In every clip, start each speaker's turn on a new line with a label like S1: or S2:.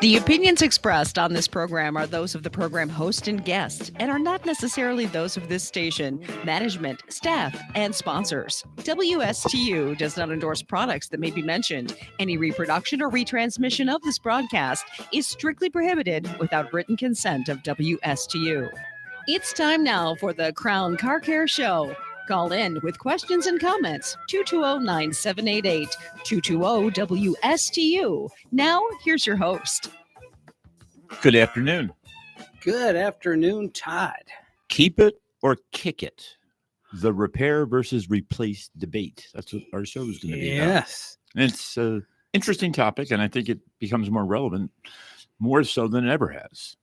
S1: The opinions expressed on this program are those of the program host and guests and are not necessarily those of this station, management, staff, and sponsors. WSTU does not endorse products that may be mentioned. Any reproduction or retransmission of this broadcast is strictly prohibited without written consent of WSTU. It's time now for the Crown Car Care Show. Call in with questions and comments 220-9788 220-WSTU. Now, here's your host.
S2: Good afternoon.
S3: Good afternoon, Todd.
S2: Keep it or kick it. The repair versus replace debate. That's what our show is going to be.
S3: Yes.
S2: And it's an interesting topic, and I think it becomes more relevant, more so than it ever has.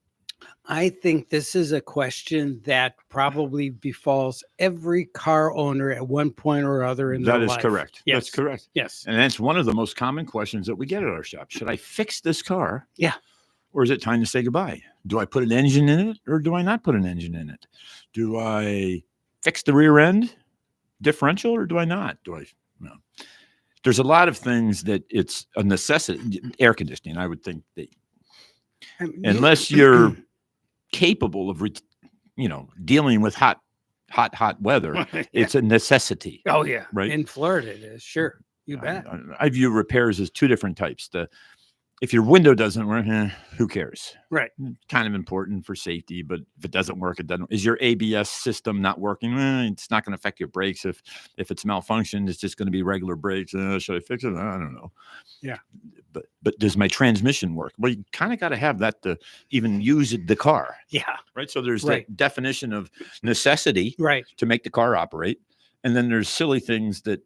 S3: I think this is a question that probably befalls every car owner at one point or other in their life.
S2: That is correct.
S3: Yes.
S2: That's correct.
S3: Yes.
S2: And that's one of the most common questions that we get at our shop. Should I fix this car?
S3: Yeah.
S2: Or is it time to say goodbye? Do I put an engine in it or do I not put an engine in it? Do I fix the rear end differential or do I not? No. There's a lot of things that it's a necessity. Air conditioning, I would think that unless you're capable of, dealing with hot weather, it's a necessity.
S3: Oh, yeah.
S2: Right.
S3: In Florida, it is. Sure. You bet.
S2: I view repairs as two different types. If your window doesn't work, who cares?
S3: Right.
S2: Kind of important for safety, but if it doesn't work, it doesn't. Is your ABS system not working? It's not going to affect your brakes. If it's malfunctioned, it's just going to be regular brakes. Should I fix it? I don't know.
S3: Yeah.
S2: But does my transmission work? Well, you kind of got to have that to even use the car.
S3: Yeah.
S2: Right. So there's that definition of necessity to make the car operate. And then there's silly things that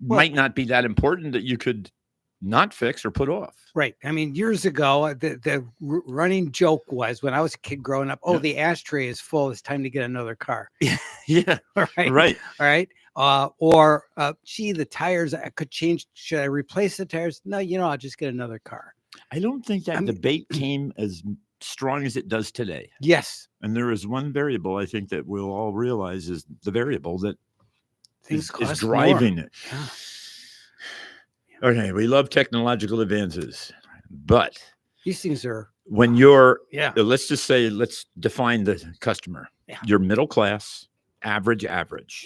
S2: might not be that important that you could not fix or put off.
S3: Right. I mean, years ago, the running joke was when I was a kid growing up, the ashtray is full. It's time to get another car.
S2: Yeah.
S3: All right.
S2: Right.
S3: All right. Or the tires, I could change. Should I replace the tires? No, I'll just get another car.
S2: I don't think that debate came as strong as it does today.
S3: Yes.
S2: And there is one variable I think that we'll all realize is the variable that is driving more. It. Yeah. Okay, we love technological advances, but
S3: these things are
S2: when you're let's define the customer. Yeah. You're middle class, average.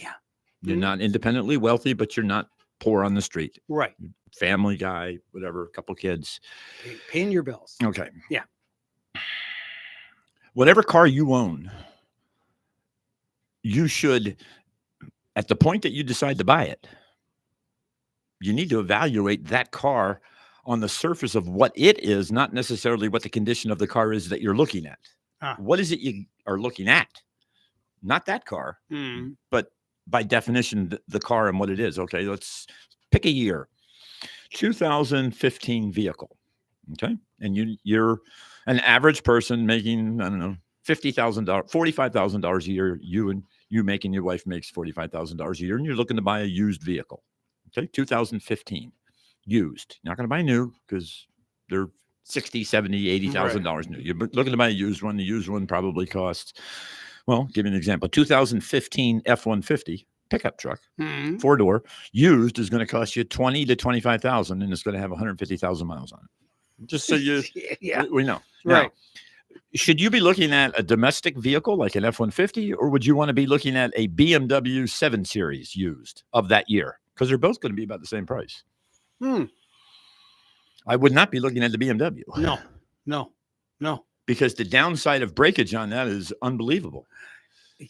S2: Yeah. You're not independently wealthy, but you're not poor on the street.
S3: Right.
S2: Family guy, whatever, a couple kids.
S3: Paying your bills.
S2: Okay.
S3: Yeah.
S2: Whatever car you own, you should, at the point that you decide to buy it, you need to evaluate that car on the surface of what it is, not necessarily what the condition of the car is that you're looking at. What is it you are looking at? Not that car, but by definition, the car and what it is. Okay, let's pick a year. 2015 vehicle. Okay, and you're an average person making, I don't know, $50,000, $45,000 a year. You making your wife makes $45,000 a year, and you're looking to buy a used vehicle. Okay, 2015, used. You're not going to buy new because they're $60,000, $70,000, $80,000 new. You're looking to buy a used one. The used one probably costs, well, give you an example. 2015 F-150 pickup truck, 4-door, used is going to cost you $20,000 to $25,000, and it's going to have 150,000 miles on it. Just so we know.
S3: Right.
S2: Now, should you be looking at a domestic vehicle like an F-150, or would you want to be looking at a BMW 7 Series used of that year? Because they're both going to be about the same price. I would not be looking at the BMW.
S3: No.
S2: Because the downside of breakage on that is unbelievable.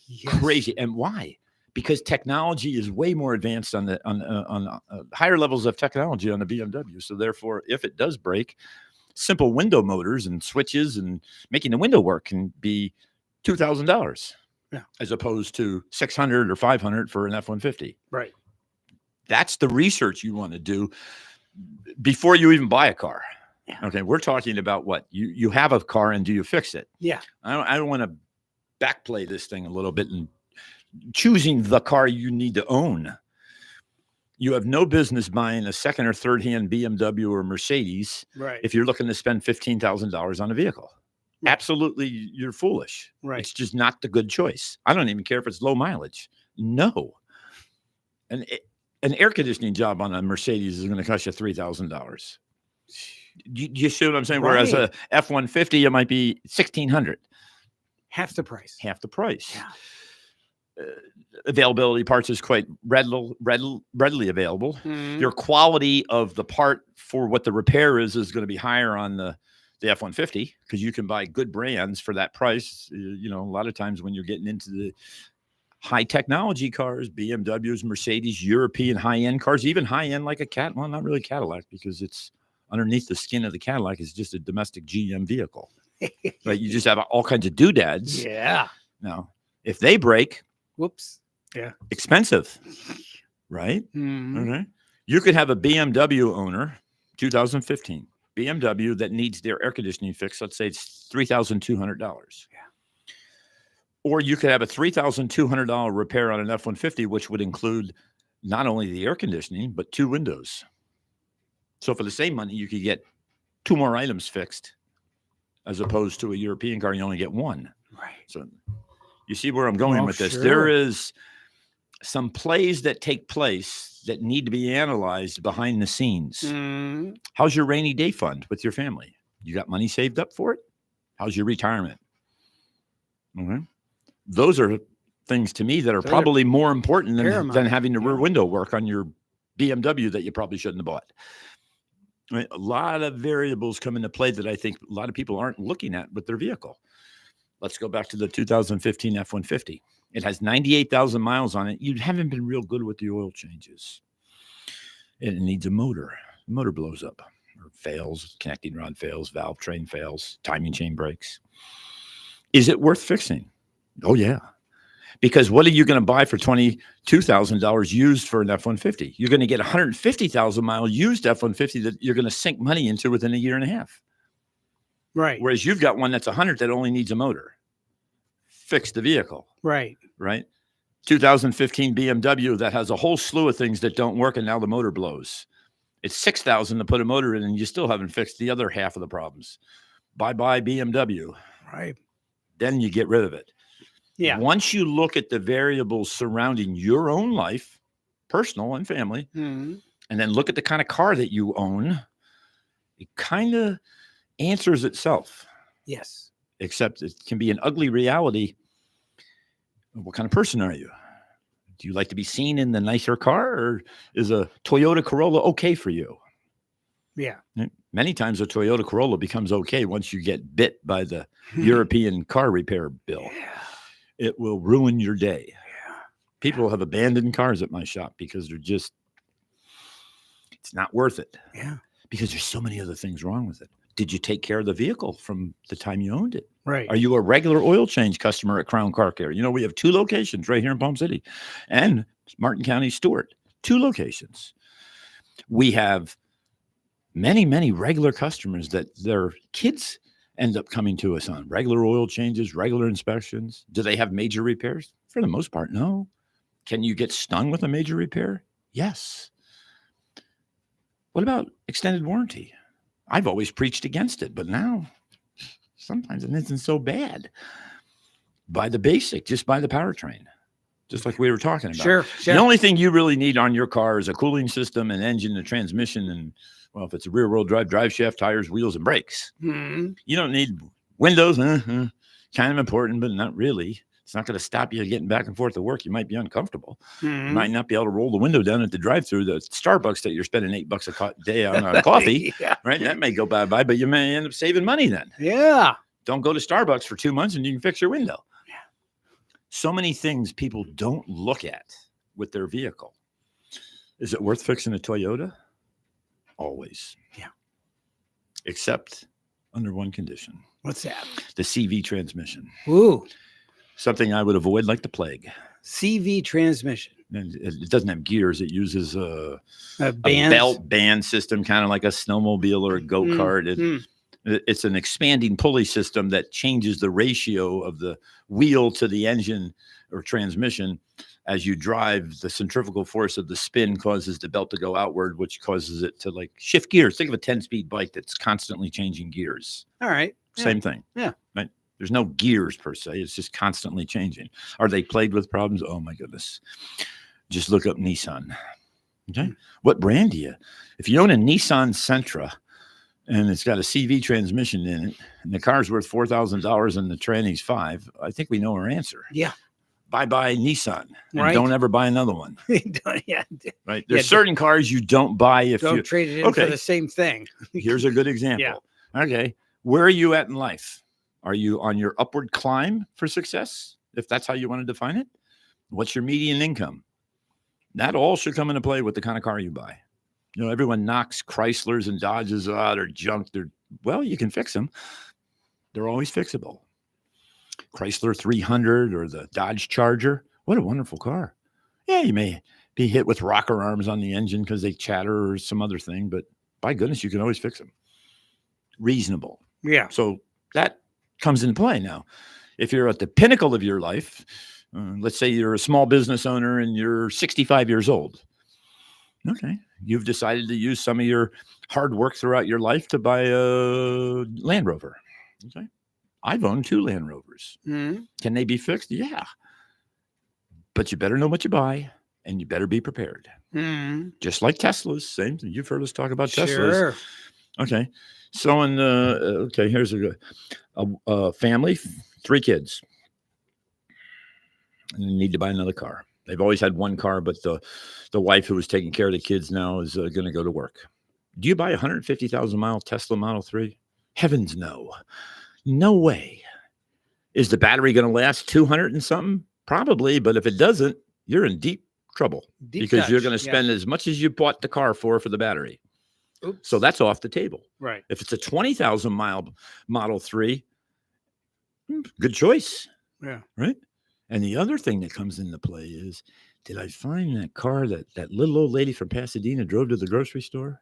S2: Yes. Crazy. And why? Because technology is way more advanced on higher levels of technology on the BMW. So therefore, if it does break, simple window motors and switches and making the window work can be $2,000 as opposed to $600 or $500 for an F-150.
S3: Right.
S2: That's the research you want to do before you even buy a car. Yeah. Okay, we're talking about what you have a car and do you fix it?
S3: Yeah.
S2: I don't want to backplay this thing a little bit and choosing the car you need to own. You have no business buying a second or third hand BMW or Mercedes if you're looking to spend $15,000 on a vehicle. Right. Absolutely, you're foolish.
S3: Right.
S2: It's just not the good choice. I don't even care if it's low mileage. No. An air conditioning job on a Mercedes is going to cost you $3,000. You see what I'm saying? Whereas a F-150, it might be $1,600.
S3: Half the price.
S2: Half the price.
S3: Yeah.
S2: Availability parts is quite readily available.
S3: Mhm.
S2: Your quality of the part for what the repair is going to be higher on the F-150 because you can buy good brands for that price. You know, a lot of times when you're getting into the high technology cars, BMWs, Mercedes, European high-end cars, even high-end like a Cadillac, well, not really Cadillac because it's underneath the skin of the Cadillac is just a domestic GM vehicle. Right? You just have all kinds of doodads.
S3: Yeah.
S2: Now, if they break,
S3: Whoops. Yeah.
S2: expensive, right?
S3: Mhm.
S2: Okay. You could have a BMW owner, 2015 BMW that needs their air conditioning fixed. Let's say it's $3,200.
S3: Yeah.
S2: Or you could have a $3,200 repair on an F-150, which would include not only the air conditioning, but 2 windows. So for the same money, you could get 2 more items fixed as opposed to a European car, you only get 1.
S3: Right.
S2: So you see where I'm going with this.
S3: Sure.
S2: There is some plays that take place that need to be analyzed behind the scenes.
S3: Mhm.
S2: How's your rainy day fund with your family? You got money saved up for it? How's your retirement? Okay. Those are things to me that are probably more important than having the rear window work on your BMW that you probably shouldn't have bought. Right? A lot of variables come into play that I think a lot of people aren't looking at with their vehicle. Let's go back to the 2015 F-150. It has 98,000 miles on it. You haven't been real good with the oil changes. It needs a motor. The motor blows up or fails, connecting rod fails, valve train fails, timing chain breaks. Is it worth fixing? Oh, yeah. Because what are you going to buy for $22,000 used for an F-150? You're going to get 150,000 mile used F-150 that you're going to sink money into within a year and a half.
S3: Right.
S2: Whereas you've got one that's 100 that only needs a motor. Fix the vehicle.
S3: Right.
S2: Right. 2015 BMW that has a whole slew of things that don't work, and now the motor blows. It's $6,000 to put a motor in, and you still haven't fixed the other half of the problems. Bye-bye BMW.
S3: Right.
S2: Then you get rid of it.
S3: Yeah.
S2: Once you look at the variables surrounding your own life, personal and family,
S3: Mhm.
S2: and then look at the kind of car that you own, it kind of answers itself.
S3: Yes.
S2: Except it can be an ugly reality. What kind of person are you? Do you like to be seen in the nicer car, or is a Toyota Corolla okay for you?
S3: Yeah.
S2: Many times a Toyota Corolla becomes okay once you get bit by the European car repair bill.
S3: Yeah.
S2: It will ruin your day.
S3: Yeah.
S2: People have abandoned cars at my shop because it's not worth it.
S3: Yeah.
S2: Because there's so many other things wrong with it. Did you take care of the vehicle from the time you owned it?
S3: Right.
S2: Are you a regular oil change customer at Crown Car Care? You know, we have 2 locations right here in Palm City and Martin County, Stewart. 2 locations. We have many, many regular customers that their kids end up coming to us on regular oil changes, regular inspections. Do they have major repairs? For the most part, no. Can you get stung with a major repair? Yes. What about extended warranty? I've always preached against it, but now sometimes it isn't so bad. Buy the basic, just buy the powertrain, just like we were talking about.
S3: Sure.
S2: The only thing you really need on your car is a cooling system, an engine, a transmission, and, well, if it's a rear-wheel drive shaft, tires, wheels, and brakes.
S3: Mhm.
S2: You don't need windows. Kind of important, but not really. It's not going to stop you getting back and forth to work. You might be uncomfortable. You
S3: Mhm.
S2: might not be able to roll the window down at the drive-through, the Starbucks that you're spending $8 a day on coffee,
S3: Yeah.
S2: right? That may go bye-bye, but you may end up saving money then.
S3: Yeah.
S2: Don't go to Starbucks for 2 months and you can fix your window.
S3: Yeah.
S2: So many things people don't look at with their vehicle. Is it worth fixing a Toyota? Always.
S3: Yeah.
S2: Except under one condition.
S3: What's that?
S2: The CV transmission.
S3: Ooh.
S2: Something I would avoid like the plague.
S3: CV transmission.
S2: And it doesn't have gears. It uses a
S3: Bands?
S2: belt band system, kind of like a snowmobile or a go-kart. It's an expanding pulley system that changes the ratio of the wheel to the engine or transmission. As you drive, the centrifugal force of the spin causes the belt to go outward, which causes it to like shift gears. Think of a 10-speed bike that's constantly changing gears.
S3: All right. Yeah.
S2: Same thing.
S3: Yeah.
S2: Right. There's no gears per se. It's just constantly changing. Are they plagued with problems? Oh my goodness. Just look up Nissan. Okay. What brand do you? If you own a Nissan Sentra, and it's got a CV transmission in it, and the car's worth $4,000 and the tranny's $5,000, I think we know our answer.
S3: Yeah.
S2: Bye-bye Nissan. And
S3: Right.
S2: don't ever buy another one.
S3: Yeah.
S2: Right? There's certain cars you don't buy if
S3: Don't
S2: you
S3: trade it in for the same thing.
S2: Here's a good example. Okay. Where are you at in life? Are you on your upward climb for success? If that's how you want to define it. What's your median income? That all should come into play with the kind of car you buy. You know, everyone knocks Chryslers and Dodges out or junk. Well, you can fix them. They're always fixable. Chrysler 300 or the Dodge Charger. What a wonderful car. Yeah, you may be hit with rocker arms on the engine because they chatter or some other thing, but by goodness, you can always fix them. Reasonable.
S3: Yeah.
S2: So that comes into play now. If you're at the pinnacle of your life, let's say you're a small business owner and you're 65 years old. Okay. You've decided to use some of your hard work throughout your life to buy a Land Rover. Okay. I've owned 2 Land Rovers.
S3: Mm-hmm.
S2: Can they be fixed? Yeah. But you better know what you buy and you better be prepared.
S3: Mm-hmm. Just
S2: like Teslas. Same thing. You've heard us talk about Teslas.
S3: Sure.
S2: Okay. So here's a family, 3 kids. And they need to buy another car. They've always had one car, but the wife who was taking care of the kids now is going to go to work. Do you buy a 150,000 mile Tesla Model 3? Heavens no. No way. Is the battery going to last 200 and something? Probably, but if it doesn't, you're in deep trouble because you're going to spend as much as you bought the car for the battery.
S3: Oops.
S2: So that's off the table.
S3: Right.
S2: If it's a 20,000 mile Model 3, good choice.
S3: Yeah.
S2: Right. And the other thing that comes into play is, did I find that car that little old lady from Pasadena drove to the grocery store?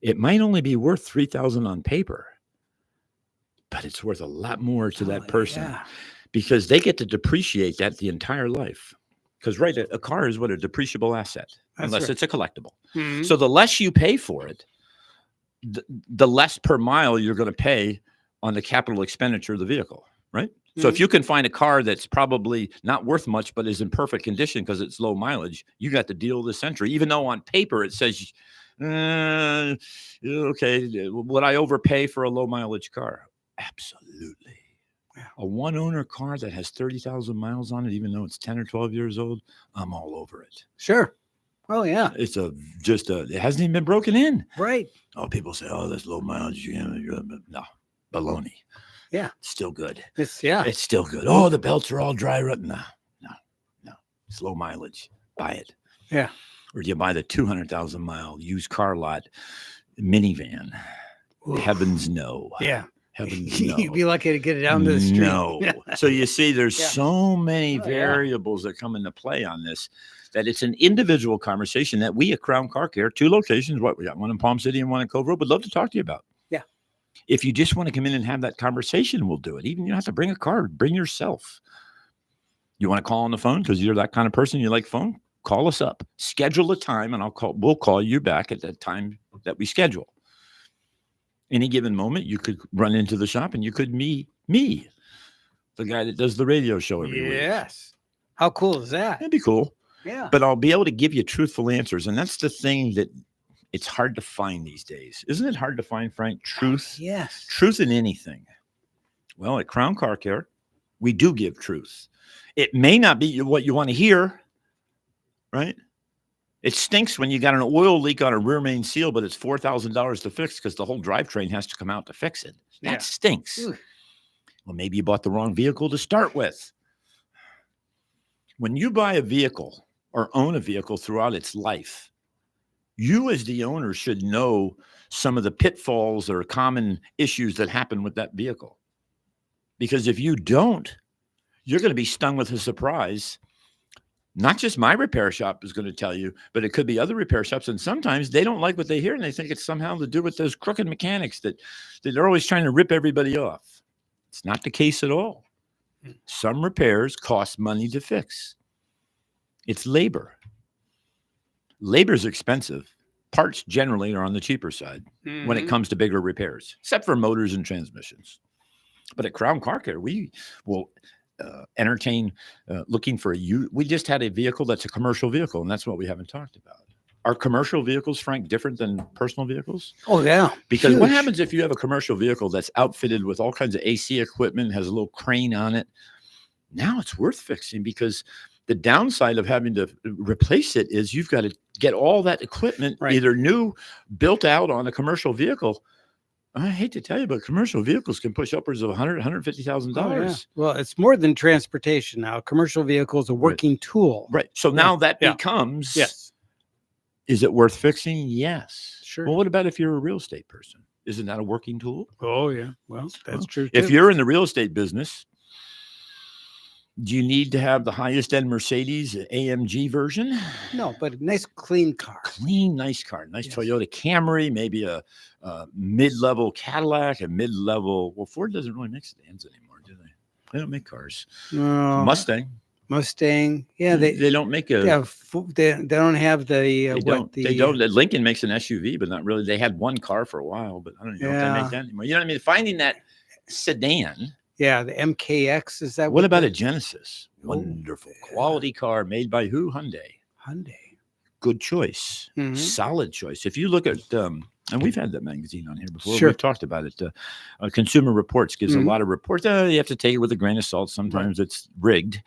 S2: It might only be worth $3,000 on paper, but it's worth a lot more to that person because they get to depreciate that the entire life. Because a car is what, a depreciable asset, unless it's a collectible. Mm-hmm. So the less you pay for it, the less per mile you're going to pay on the capital expenditure of the vehicle, right? Mm-hmm. So if you can find a car that's probably not worth much, but is in perfect condition because it's low mileage, you got the deal of the century, even though on paper it says, okay, would I overpay for a low mileage car? Absolutely. A one-owner car that has 30,000 miles on it, even though it's 10 or 12 years old, I'm all over it.
S3: Sure. Oh, yeah.
S2: It's it hasn't even been broken in.
S3: Right.
S2: Oh, people say, oh, that's low mileage. No, baloney.
S3: Yeah.
S2: It's still good.
S3: It's
S2: still good. Oh, the belts are all dry. No. It's low mileage. Buy it.
S3: Yeah.
S2: Or you buy the 200,000 mile used car lot minivan. Oof. Heavens no.
S3: Yeah.
S2: Heavens no.
S3: You'd be lucky to get it down to the street.
S2: No. So you see, there's so many variables that come into play on this that it's an individual conversation that we at Crown Car Care, 2 locations, we got one in Palm City and one in Cove Road, would love to talk to you about.
S3: Yeah.
S2: If you just want to come in and have that conversation, we'll do it. Even you don't have to bring a card, bring yourself. You want to call on the phone because you're that kind of person, you like phone? Call us up, schedule a time, and we'll call you back at that time that we schedule. Any given moment, you could run into the shop and you could meet me, the guy that does the radio show every week.
S3: Yes. How cool is that?
S2: That'd be cool.
S3: Yeah.
S2: But I'll be able to give you truthful answers. And that's the thing that it's hard to find these days. Isn't it hard to find, Frank? Truth?
S3: Yes.
S2: Truth in anything. Well, at Crown Car Care, we do give truth. It may not be what you want to hear, right? It stinks when you got an oil leak on a rear main seal, but it's $4,000 to fix because the whole drivetrain has to come out to fix it. That stinks. Ooh. Well, maybe you bought the wrong vehicle to start with. When you buy a vehicle or own a vehicle throughout its life, you as the owner should know some of the pitfalls or common issues that happen with that vehicle. Because if you don't, you're going to be stung with a surprise. Not just my repair shop is going to tell you, but it could be other repair shops. And sometimes they don't like what they hear and they think it's somehow to do with those crooked mechanics that they're always trying to rip everybody off. It's not the case at all. Some repairs cost money to fix. It's labor. Labor is expensive. Parts generally are on the cheaper side when it comes to bigger repairs, except for motors and transmissions. But at Crown Car Care, we will entertain looking for we just had a vehicle that's a commercial vehicle, and that's what we haven't talked about. Are commercial vehicles, Frank, different than personal vehicles?
S3: Oh yeah.
S2: Because what
S3: Huge.
S2: happens if you have a commercial vehicle that's outfitted with all kinds of AC equipment, has a little crane on it? Now it's worth fixing, because the downside of having to replace it is you've got to get all that equipment
S3: Right.
S2: either new, built out on a commercial vehicle. I hate to tell you, but commercial vehicles can push upwards of $100,000, $150,000.
S3: Oh, yeah. Well, it's more than transportation now. Commercial vehicle is a working tool.
S2: Right. So now that
S3: Yeah.
S2: becomes,
S3: Yes.
S2: is it worth fixing? Yes.
S3: Sure.
S2: Well, what about if you're a real estate person? Isn't that a working tool?
S3: Oh yeah. Well, that's
S2: Well,
S3: true.
S2: If
S3: too.
S2: you're in the real estate business, do you need to have the highest end Mercedes AMG version?
S3: No, but a nice clean car.
S2: Clean, nice car, nice
S3: Yes.
S2: Toyota Camry, maybe a mid-level Cadillac, a mid-level. Well, Ford doesn't really make sedans anymore, do they? They don't make cars.
S3: No,
S2: Mustang.
S3: Yeah,
S2: They don't make a.
S3: they have they don't have the
S2: They don't. Lincoln makes an SUV, but not really. They had one car for a while, but I don't know if they make that anymore. You know what I mean? Finding that sedan.
S3: Yeah, the MKX, is that
S2: What about
S3: the-
S2: a Genesis?
S3: Oh,
S2: Wonderful
S3: yeah.
S2: quality car made by who? Hyundai. Good choice.
S3: Mhm.
S2: Solid choice. If you look at, and we've had that magazine on here before.
S3: Sure.
S2: We've talked about it. Consumer Reports gives
S3: Mhm.
S2: a lot of reports. You have to take it with a grain of salt. Sometimes it's rigged,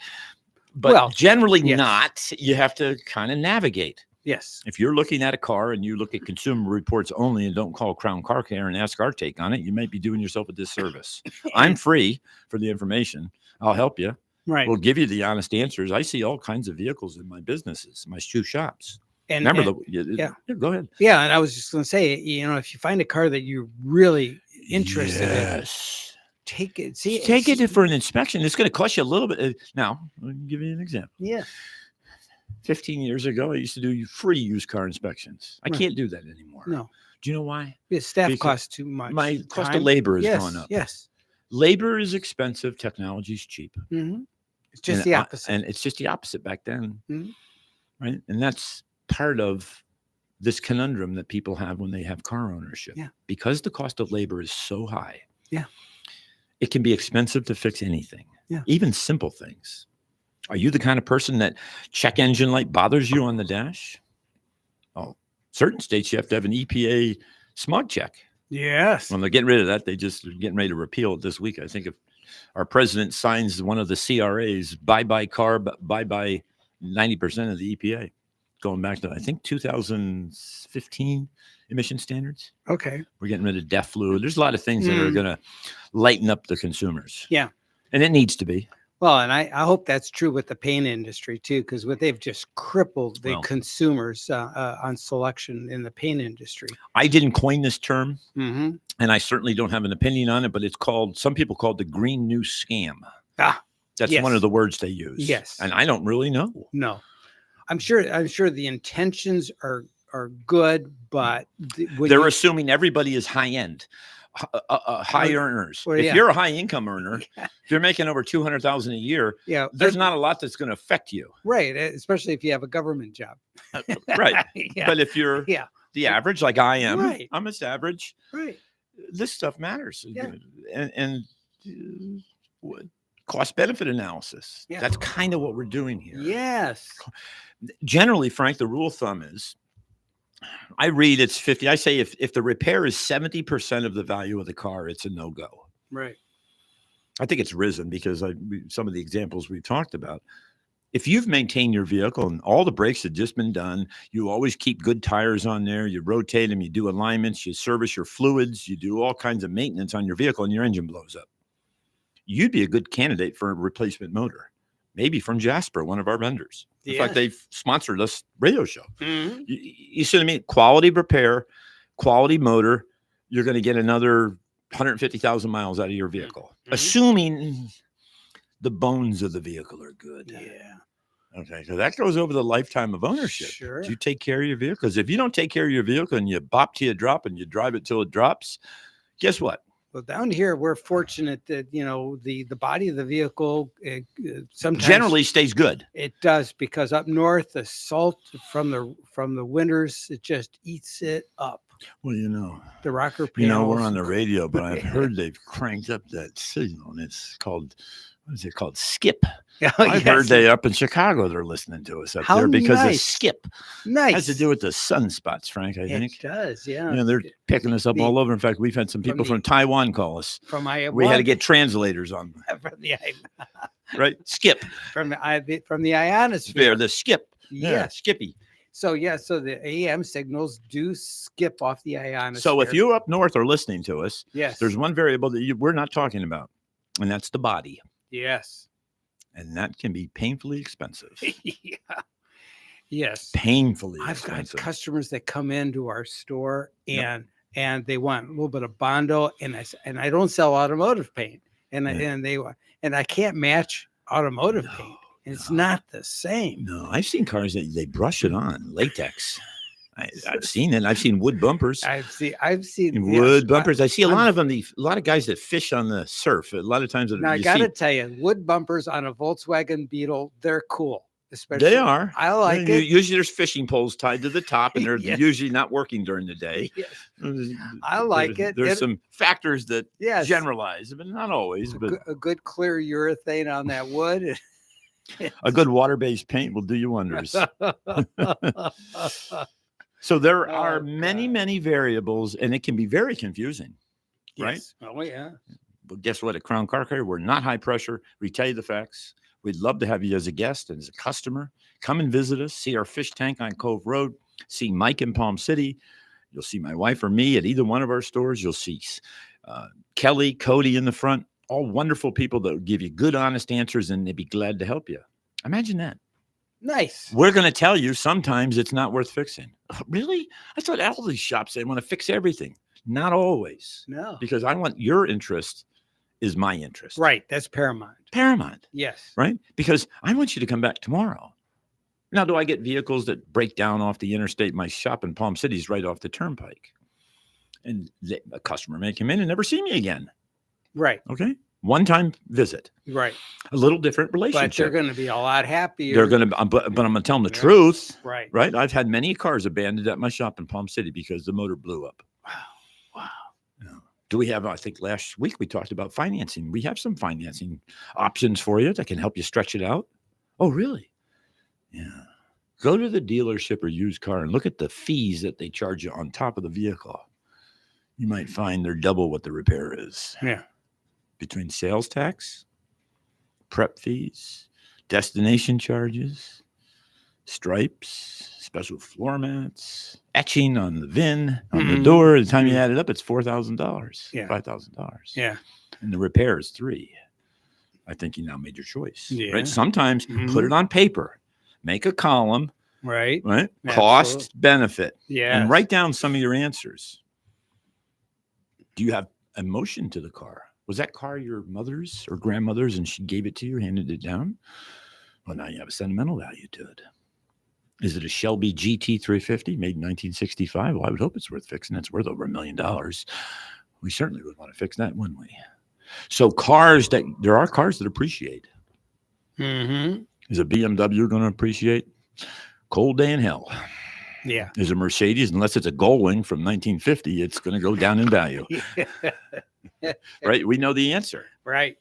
S2: but
S3: Well,
S2: generally
S3: yes.
S2: not. You have to kind of navigate.
S3: Yes.
S2: If you're looking at a car and you look at Consumer Reports only and don't call Crown Car Care and ask our take on it, you might be doing yourself a disservice. I'm free for the information. I'll help you.
S3: Right.
S2: We'll give you the honest answers. I see all kinds of vehicles in my businesses, my shoe shops.
S3: And
S2: Remember
S3: and- yeah.
S2: Go ahead.
S3: Yeah, and I was just going to say, if you find a car that you're really interested in,
S2: Yes.
S3: take it.
S2: Take it for an inspection. It's going to cost you a little bit. Now, let me give you an example.
S3: Yeah.
S2: 15 years ago, I used to do free used car inspections. I
S3: Right.
S2: can't do that anymore.
S3: No.
S2: Do you know why?
S3: Yeah, staff
S2: Because
S3: costs too much.
S2: My cost of
S3: Time.
S2: labor has
S3: Yes.
S2: gone up.
S3: Yes.
S2: Labor is expensive. Technology is cheap.
S3: Mm-hmm. It's just
S2: And
S3: the
S2: I-
S3: opposite.
S2: and it's just the opposite back then.
S3: Mhm.
S2: Right. And that's part of this conundrum that people have when they have car ownership.
S3: Yeah.
S2: Because the cost of labor is so high.
S3: Yeah.
S2: It can be expensive to fix anything.
S3: Yeah.
S2: Even simple things. Are you the kind of person that check engine light bothers you on the dash? Oh, certain states you have to have an EPA smog check.
S3: Yes.
S2: When they're getting rid of that, they just are getting ready to repeal it this week. I think if our president signs one of the CRAs, bye-bye car, bye-bye 90% of the EPA, going back to, I think, 2015 emission standards.
S3: Okay.
S2: We're getting rid of DEF fluid. There's a lot of things that are
S3: Mm.
S2: going to lighten up the consumers.
S3: Yeah.
S2: And it needs to be.
S3: Well, and I hope that's true with the paint industry too, because what they've just crippled the
S2: Well.
S3: consumers on selection in the paint industry.
S2: I didn't coin this term,
S3: Mm-hmm.
S2: and I certainly don't have an opinion on it, but it's called, some people call it the green new scam.
S3: Ah,
S2: That's
S3: yes.
S2: one of the words they use.
S3: Yes.
S2: And I don't really know.
S3: no, I'm sure the intentions are good, but
S2: They're assuming everybody is high end, high earners.
S3: well,
S2: if
S3: yeah.
S2: you're a high income earner,
S3: Yeah.
S2: if you're making over 200,000 a year,
S3: yeah,
S2: there's not a lot that's going to affect you.
S3: right, especially if you have a government job.
S2: Right.
S3: yeah.
S2: But if you're
S3: yeah.
S2: the average, like I am,
S3: Right.
S2: I'm just average.
S3: Right.
S2: This stuff matters.
S3: Yeah.
S2: And cost benefit analysis.
S3: Yeah.
S2: That's kind of what we're doing here.
S3: Yes.
S2: Generally, Frank, the rule of thumb is, I read it's 50. I say if the repair is 70% of the value of the car, it's a no-go.
S3: Right.
S2: I think it's risen because some of the examples we talked about. If you've maintained your vehicle and all the brakes have just been done, you always keep good tires on there, you rotate them, you do alignments, you service your fluids, you do all kinds of maintenance on your vehicle, and your engine blows up, you'd be a good candidate for a replacement motor, maybe from Jasper, one of our vendors. In fact, they've sponsored us radio show.
S3: Mhm.
S2: You see what I mean? Quality repair, quality motor, you're going to get another 150,000 miles out of your vehicle,
S3: Mhm.
S2: assuming the bones of the vehicle are good.
S3: Yeah.
S2: Okay, so that goes over the lifetime of ownership.
S3: Sure.
S2: Do you take care of your vehicle? Because if you don't take care of your vehicle and you bop till you drop and you drive it till it drops, guess what?
S3: Well, down here, we're fortunate that, the body of the vehicle sometimes
S2: Generally stays good.
S3: it does, because up north, the salt from the winters, it just eats it up.
S2: Well,
S3: The rocker panels.
S2: we're on the radio, but I've heard they've cranked up that signal, and it's called what is it called? Skip.
S3: Oh,
S2: I heard
S3: yes.
S2: they up in Chicago, they're listening to us up
S3: How
S2: there because of
S3: nice.
S2: Skip.
S3: Nice.
S2: Has to do with the sunspots, Frank, I think.
S3: It does, yeah.
S2: Yeah, they're picking us up
S3: The-
S2: all over. In fact, we've had some people from Taiwan call us.
S3: From
S2: We had to get translators on,
S3: from the
S2: right? Skip.
S3: from the ionosphere.
S2: The Skip. Yeah,
S3: Yes.
S2: Skippy.
S3: So the AM signals do skip off the ionosphere.
S2: So if you up north are listening to us,
S3: yes,
S2: there's one variable that we're not talking about, and that's the body.
S3: yes,
S2: And that can be painfully expensive.
S3: yeah, yes.
S2: Painfully
S3: I've
S2: expensive.
S3: got customers that come into our store and they want a little bit of Bondo, and I don't sell automotive paint, and I can't match automotive paint. It's not the same.
S2: No, I've seen cars that they brush it on latex. I've seen it. I've seen wood bumpers.
S3: I've seen
S2: wood bumpers. I see a lot of them. A lot of guys that fish on the surf. A lot of times.
S3: Now I got to tell you, wood bumpers on a Volkswagen Beetle, they're cool. Especially,
S2: they are.
S3: I like it.
S2: Usually there's fishing poles tied to the top, and they're usually not working during the day.
S3: Yes. I like it.
S2: There's some factors that
S3: yes.
S2: generalize, but not always. But
S3: a good clear urethane on that wood.
S2: A good water-based paint will do you wonders. So there are many variables, and it can be very confusing, right?
S3: Yes. Oh, yeah.
S2: But guess what? At Crown Car Care, we're not high pressure. We tell you the facts. We'd love to have you as a guest and as a customer. Come and visit us. See our fish tank on Cove Road. See Mike in Palm City. You'll see my wife or me at either one of our stores. You'll see Kelly, Cody in the front. All wonderful people that will give you good, honest answers, and they'd be glad to help you. Imagine that.
S3: Nice.
S2: We're going to tell you sometimes it's not worth fixing. Really? I thought all these shops, they want to fix everything. Not always.
S3: No.
S2: Because I want your interest is my interest.
S3: Right. That's paramount.
S2: Paramount.
S3: Yes.
S2: Right? Because I want you to come back tomorrow. Now, do I get vehicles that break down off the interstate? My shop in Palm City is right off the turnpike. And a customer may come in and never see me again.
S3: Right.
S2: Okay. One-time visit.
S3: Right.
S2: A little different relationship.
S3: But they're going to be a lot happier.
S2: They're going to, but I'm going to tell them the truth.
S3: Right.
S2: Right. I've had many cars abandoned at my shop in Palm City because the motor blew up.
S3: Wow.
S2: Do we have, I think last week we talked about financing. We have some financing options for you that can help you stretch it out. Oh, really? Yeah. Go to the dealership or used car and look at the fees that they charge you on top of the vehicle. You might find they're double what the repair is.
S3: Yeah.
S2: Between sales tax, prep fees, destination charges, stripes, special floor mats, etching on the VIN, on the door. The time you add it up, it's $4,000,
S3: Yeah.
S2: $5,000.
S3: Yeah.
S2: And the repair is $3,000. I think you now made your choice.
S3: Yeah.
S2: Right? Sometimes put it on paper, make a column,
S3: Right.
S2: right?
S3: Absolutely.
S2: Cost, benefit,
S3: Yeah.
S2: and write down some of your answers. Do you have emotion to the car? Was that car your mother's or grandmother's and she gave it to you, handed it down? Well, now you have a sentimental value to it. Is it a Shelby GT350 made in 1965? Well, I would hope it's worth fixing. It's worth over $1 million. We certainly would want to fix that, wouldn't we? So there are cars that appreciate.
S3: Mm-hmm.
S2: Is a BMW going to appreciate? Cold day in hell.
S3: Yeah.
S2: Is a Mercedes, unless it's a Gullwing from 1950, it's going to go down in value. Right? We know the answer.
S3: Right.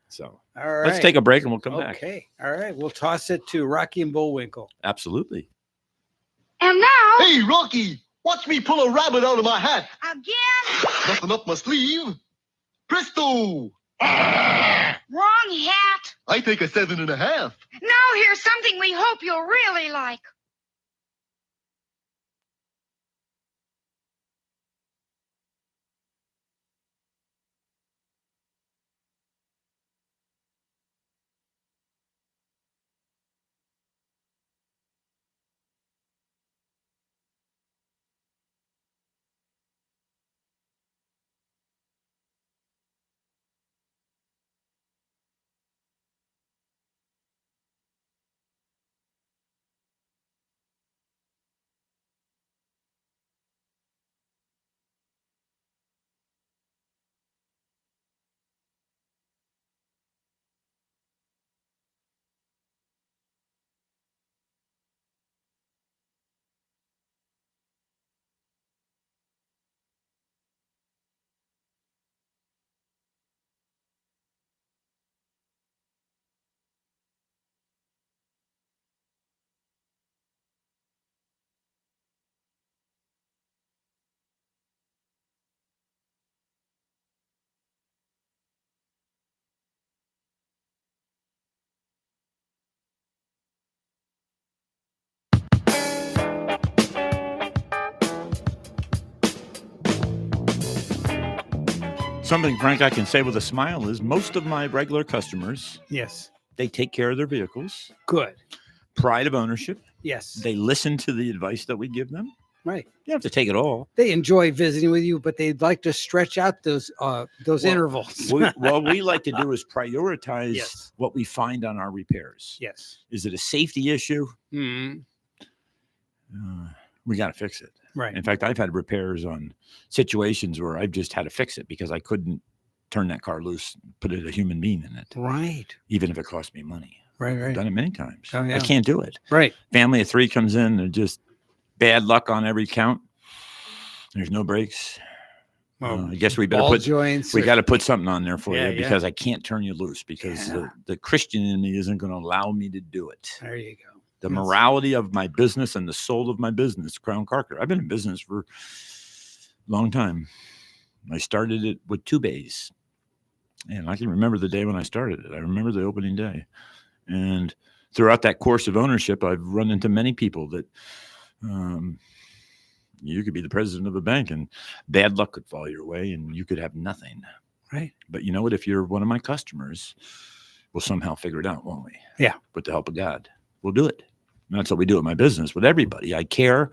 S2: So
S3: All right.
S2: let's take a break and we'll come back.
S3: Okay. All right. We'll toss it to Rocky and Bullwinkle.
S2: Absolutely.
S4: And now,
S5: Hey, Rocky, watch me pull a rabbit out of my hat.
S4: again,
S5: Nothing up my sleeve. Presto!
S4: wrong hat.
S5: I take a 7.5.
S4: Now here's something we hope you'll really like.
S2: Something, Frank, I can say with a smile is most of my regular customers,
S3: Yes.
S2: they take care of their vehicles,
S3: Good.
S2: pride of ownership.
S3: Yes.
S2: They listen to the advice that we give them.
S3: Right.
S2: You don't have to take it all.
S3: They enjoy visiting with you, but they'd like to stretch out those intervals.
S2: What we like to do is prioritize
S3: Yes.
S2: what we find on our repairs.
S3: Yes.
S2: Is it a safety issue?
S3: Mhm.
S2: We got to fix it.
S3: Right.
S2: In fact, I've had repairs on situations where I've just had to fix it because I couldn't turn that car loose, put a human being in it,
S3: Right.
S2: even if it cost me money.
S3: Right.
S2: I've
S3: Right.
S2: done it many times.
S3: Oh, yeah.
S2: I can't do it.
S3: Right.
S2: Family of 3 comes in and just bad luck on every count. There's no brakes.
S3: Well,
S2: I guess we better
S3: ball
S2: put
S3: joints.
S2: we got to put something on there for
S3: Yeah,
S2: you because I can't turn you loose because
S3: Yeah.
S2: the Christian in me isn't going to allow me to do it.
S3: There you go.
S2: The
S3: Yes.
S2: morality of my business and the soul of my business, Crown Car Care. I've been in business for a long time. I started it with 2 bays. And I can remember the day when I started it. I remember the opening day. And throughout that course of ownership, I've run into many people that you could be the president of a bank and bad luck could fall your way and you could have nothing.
S3: Right.
S2: But you know what? If you're one of my customers, we'll somehow figure it out, won't we?
S3: Yeah.
S2: With the help of God, we'll do it. And that's what we do in my business with everybody. I care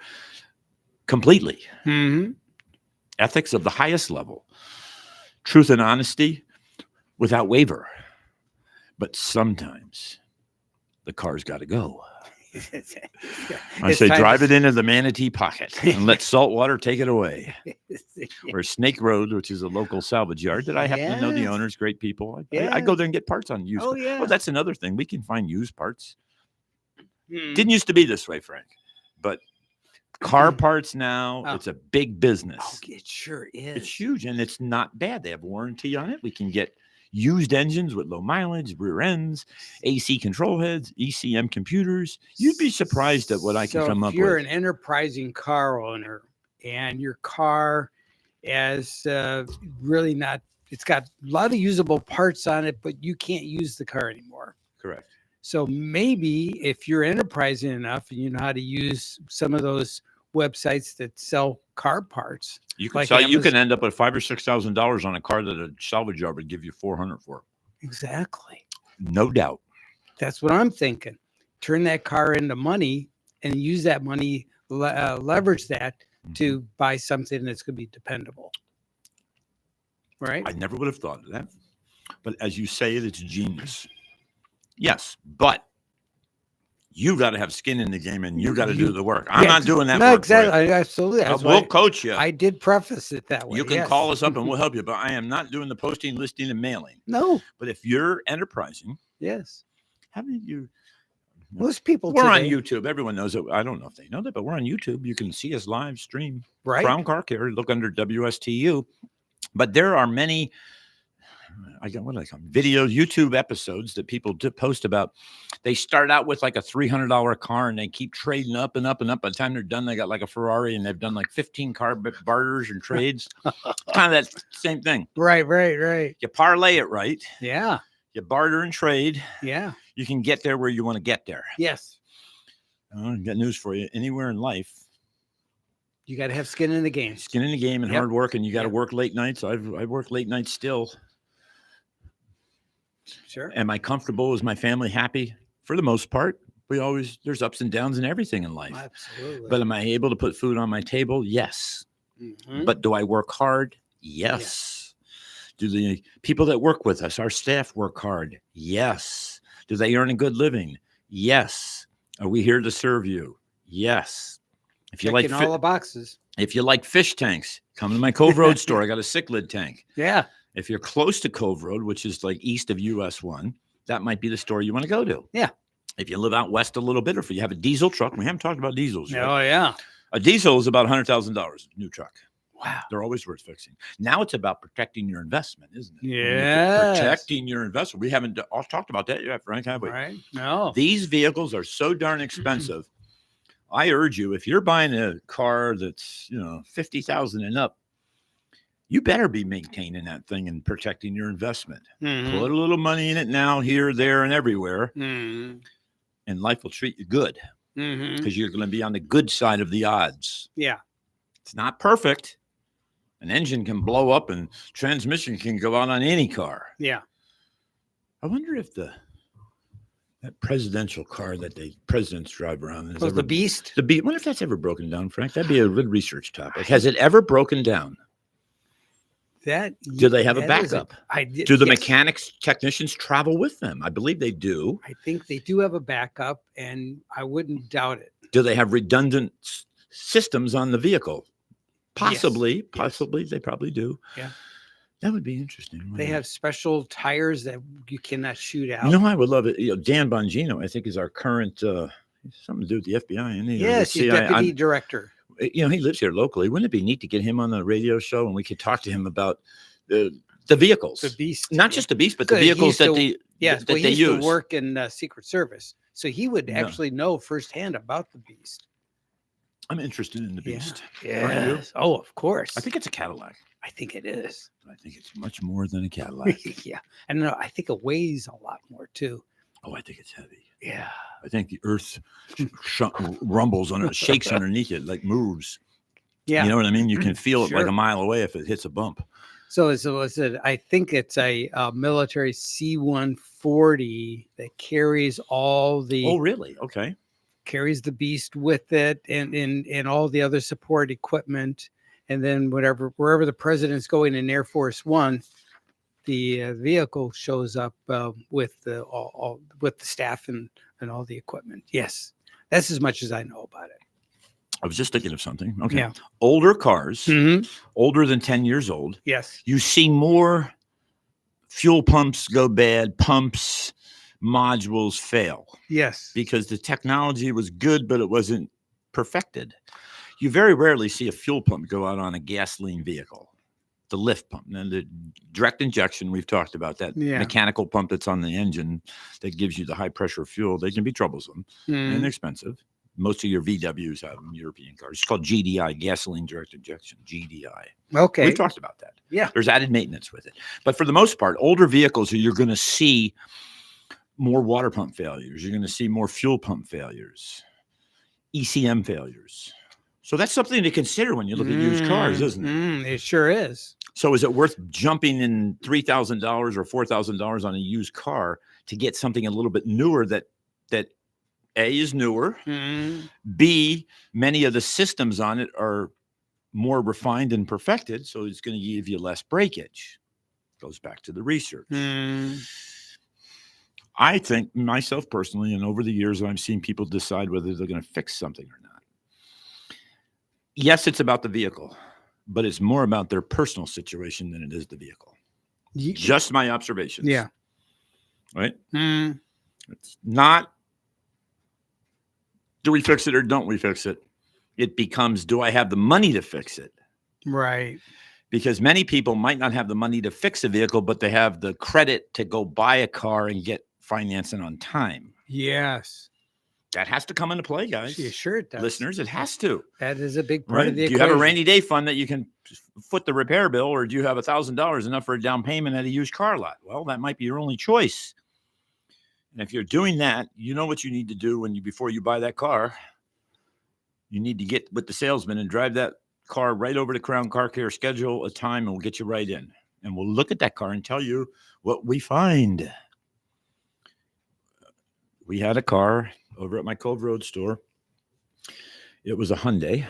S2: completely.
S3: Mm-hmm.
S2: Ethics of the highest level. Truth and honesty without waver. But sometimes the car's got to go. I say drive it into the manatee pocket and let salt water take it away. Or Snake Road, which is a local salvage yard that I happen to know the
S3: Yes.
S2: owners, great people. I
S3: Yes.
S2: go there and get parts on used.
S3: Oh,
S2: cars.
S3: yeah.
S2: Well, that's another thing. We can find used parts.
S3: Mm.
S2: Didn't used to be this way, Frank. But car parts now,
S3: Oh.
S2: it's a big business.
S3: Oh, it sure is.
S2: It's huge and it's not bad. They have warranty on it. We can get used engines with low mileage, rear ends, AC control heads, ECM computers. You'd be surprised at what I can
S3: So
S2: come
S3: if
S2: up
S3: you're
S2: with.
S3: an enterprising car owner and your car is really not, it's got a lot of usable parts on it, but you can't use the car anymore.
S2: Correct.
S3: So maybe if you're enterprising enough and you know how to use some of those websites that sell car parts.
S2: You can
S3: Like
S2: sell, you can
S3: Amazon.
S2: end up with $5,000 or $6,000 on a car that a salvage yard would give you $400 for.
S3: Exactly.
S2: No doubt.
S3: That's what I'm thinking. Turn that car into money and use that money, leverage that to buy something that's going to be dependable. Right?
S2: I never would have thought of that. But as you say it, it's genius. Yes, but you got to have skin in the game and you got to do the work. I'm not doing that
S3: No,
S2: work for you.
S3: exactly. Absolutely. That's
S2: We'll
S3: why
S2: coach you.
S3: I did preface it that way.
S2: You can
S3: yes.
S2: call us up and we'll help you, but I am not doing the posting, listing, and mailing.
S3: No.
S2: But if you're enterprising,
S3: Yes.
S2: haven't you?
S3: Most people
S2: We're on
S3: today,
S2: YouTube. Everyone knows it. I don't know if they know that, but we're on YouTube. You can see us live stream.
S3: right?
S2: Crown Car Care. Look under WSTU. But there are many. I got what I call them, videos, YouTube episodes that people post about. They start out with like a $300 car and they keep trading up and up and up. By the time they're done, they got like a Ferrari and they've done like 15 car barters and trades. Kind of that same thing.
S3: Right, right, right.
S2: You parlay it right.
S3: Yeah.
S2: You barter and trade.
S3: Yeah.
S2: You can get there where you want to get there.
S3: Yes.
S2: Got news for you. Anywhere in life,
S3: You got to have skin in the game.
S2: skin in the game and
S3: Yep.
S2: hard work, and you got to
S3: Yep.
S2: work late nights. I work late nights still.
S3: Sure.
S2: Am I comfortable? Is my family happy? For the most part, there's ups and downs in everything in life.
S3: Absolutely.
S2: But am I able to put food on my table? Yes.
S3: Mhm.
S2: But do I work hard? Yes. Do the people that work with us, our staff, work hard? Yes. Do they earn a good living? Yes. Are we here to serve you? Yes. If you
S3: Checking
S2: like
S3: all the boxes.
S2: if you like fish tanks, come to my Cove Road store. I got a cichlid tank.
S3: Yeah.
S2: If you're close to Cove Road, which is like east of US 1, that might be the store you want to go to.
S3: Yeah.
S2: If you live out west a little bit, or if you have a diesel truck, we haven't talked about diesels yet.
S3: Oh, yeah.
S2: A diesel is about $100,000 new truck.
S3: Wow.
S2: They're always worth fixing. Now it's about protecting your investment, isn't it?
S3: Yes.
S2: Protecting your investment. We haven't all talked about that yet, Frank, have we?
S3: Right. No.
S2: These vehicles are so darn expensive. I urge you, if you're buying a car that's, 50,000 and up, you better be maintaining that thing and protecting your investment.
S3: Mhm.
S2: Put a little money in it now, here, there, and everywhere,
S3: Mhm.
S2: and life will treat you good
S3: Mhm.
S2: because you're going to be on the good side of the odds.
S3: Yeah.
S2: It's not perfect, An engine can blow up and transmission can go out on any car.
S3: Yeah.
S2: I wonder if that presidential car that the presidents drive around is
S3: The Beast.
S2: The Beast. I wonder if that's ever broken down, Frank. That'd be a good research topic. Has it ever broken down? Do they have a backup? Do the mechanics technicians travel with them? I believe they do.
S3: I think they do have a backup, and I wouldn't doubt it.
S2: Do they have redundant systems on the vehicle? Possibly.
S3: Yes.
S2: Possibly. They probably do.
S3: Yeah.
S2: That would be interesting.
S3: They have special tires that you cannot shoot out.
S2: You know, I would love it. Dan Bongino, I think, is our current something to do with the FBI. And
S3: yes, he's deputy director.
S2: You know, he lives here locally. Wouldn't it be neat to get him on the radio show and we could talk to him about the vehicles,
S3: the Beast,
S2: not just the Beast, but the vehicles that they
S3: he used
S2: use.
S3: To work in Secret Service, so he would actually know firsthand about the Beast.
S2: I'm interested in the Beast.
S3: Yeah. Oh, of course.
S2: I think it's a Cadillac.
S3: I think it is.
S2: I think it's much more than a Cadillac.
S3: Yeah, and I think it weighs a lot more too.
S2: Oh, I think it's heavy.
S3: Yeah.
S2: I think the earth rumbles on it, shakes underneath it, like moves.
S3: Yeah.
S2: You know what I mean? You can feel it like
S3: Sure.
S2: a mile away if it hits a bump.
S3: So I think it's a military C-140 that carries all the.
S2: Oh, really? Okay.
S3: Carries the Beast with it and all the other support equipment. And then wherever the president's going in Air Force One, the vehicle shows up with the with the staff and all the equipment. Yes, that's as much as I know about it.
S2: I was just thinking of something. Okay.
S3: Yeah.
S2: Older cars,
S3: Mm-hmm.
S2: older than 10 years old.
S3: Yes.
S2: You see more fuel pumps go bad, pumps, modules fail.
S3: Yes.
S2: Because the technology was good, but it wasn't perfected. You very rarely see a fuel pump go out on a gasoline vehicle. The lift pump and the direct injection, we've talked about that mechanical pump that's on the engine that gives you the high pressure fuel. They can be troublesome and expensive. Most of your VWs have them, European cars. It's called GDI, gasoline direct injection, GDI.
S3: Okay.
S2: We've talked about that.
S3: Yeah.
S2: There's added maintenance with it. But for the most part, older vehicles, you're going to see more water pump failures. You're going to see more fuel pump failures, ECM failures. So that's something to consider when you look at used cars, isn't it?
S3: It sure is.
S2: So is it worth jumping in $3,000 or $4,000 on a used car to get something a little bit newer that A, is newer, B, many of the systems on it are more refined and perfected, so it's going to give you less breakage. Goes back to the research. I think myself personally, and over the years, I've seen people decide whether they're going to fix something or not. Yes, it's about the vehicle, but it's more about their personal situation than it is the vehicle. Just my observations.
S3: Yeah.
S2: Right? It's not, do we fix it or don't we fix it? It becomes, do I have the money to fix it?
S3: Right.
S2: Because many people might not have the money to fix a vehicle, but they have the credit to go buy a car and get financing on time.
S3: Yes.
S2: That has to come into play, guys.
S3: Yeah, sure it does.
S2: Listeners, it has to.
S3: That is a big part of the
S2: Do you
S3: equation.
S2: have a rainy day fund that you can foot the repair bill, or do you have $1,000 enough for a down payment at a used car lot? Well, that might be your only choice. And if you're doing that, you know what you need to do before you buy that car. You need to get with the salesman and drive that car right over to Crown Car Care, schedule a time, and we'll get you right in. And we'll look at that car and tell you what we find. We had a car over at my Cove Road store. It was a Hyundai.